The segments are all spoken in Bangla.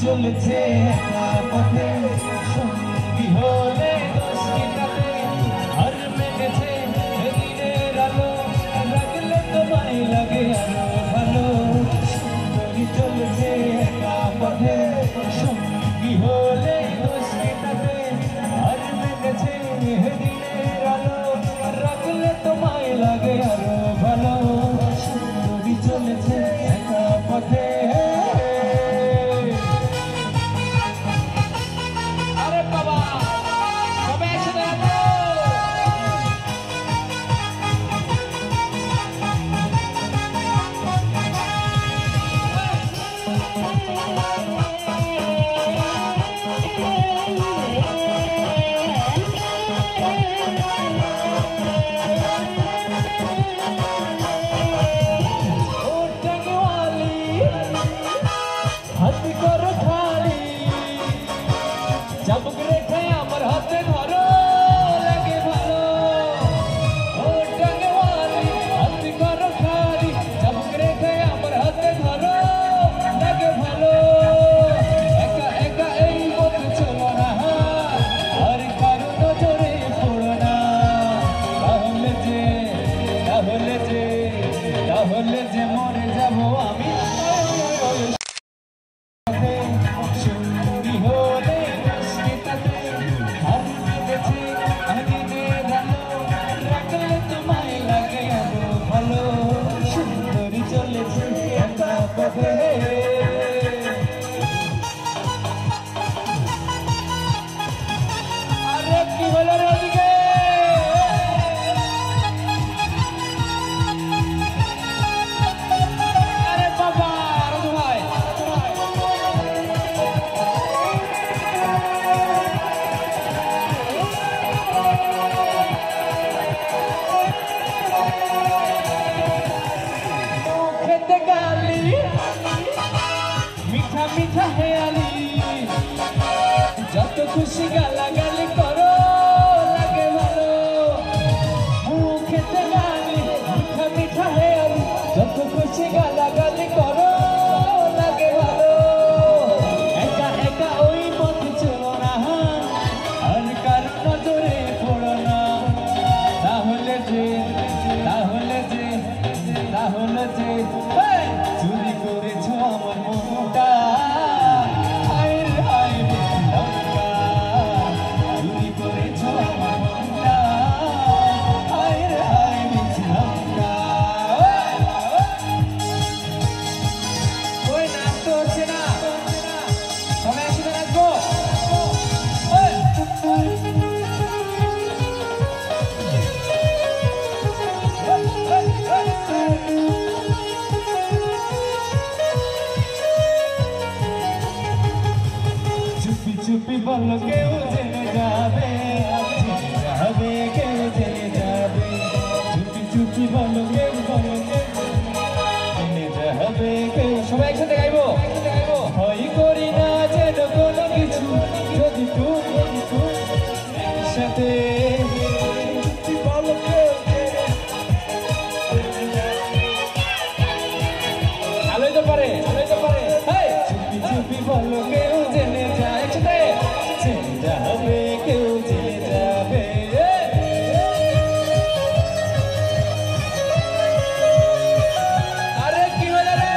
চলেছে একা পথে সঙ্গী হলে দোষ মেটাতে আর মেটেছে দিনের আলো রাখলে তোমায় লাগে আরো ভালো সুন্দরী চলেছে একা পথে সঙ্গী হলে দোষ মেটাতে আর মেটেছে দিনের আলো রাখলে তোমায় লাগে আরো ভালো সুন্দরী চলেছে একা পথে তাহলে যে মরে যাব আমি সুন্দরী হলে মেটাতে আর মেটেছে দিনের আলো রাখলে তোমায় লাগে আরো ভালো সুন্দরী চলেছে একা পথে আরে কি হলো রে ওদিকে মিঠা হেয়ালি যত খুশি গালাগালি করো লাগে ভালো মুখেতে গালি মিঠা মিঠা হেয়ালি যত খুশি গালাগালি করো লাগে ভালো একা একা ওই পথ চলো না আর কার নজরে পড়ো না তাহলে যে চুরি করেছো আমার মনটা চুপি বলো কেউ জেনে যাবে কেউ জেনে যাবে চুপি বলো কেউ জেনে যাবে কেউ সবাই একসাথে গাইবো ভয় করি না যেন কোনো কিছু যদি তুমি সাথে বলো কেউ আলোই তো পারে চুপি বলো কেউ জেনে যায় একসাথে জেনে যাবে কেউ জেনে যাবে আরে কি হলো রে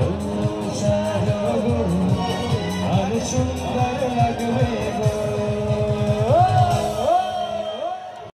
বললে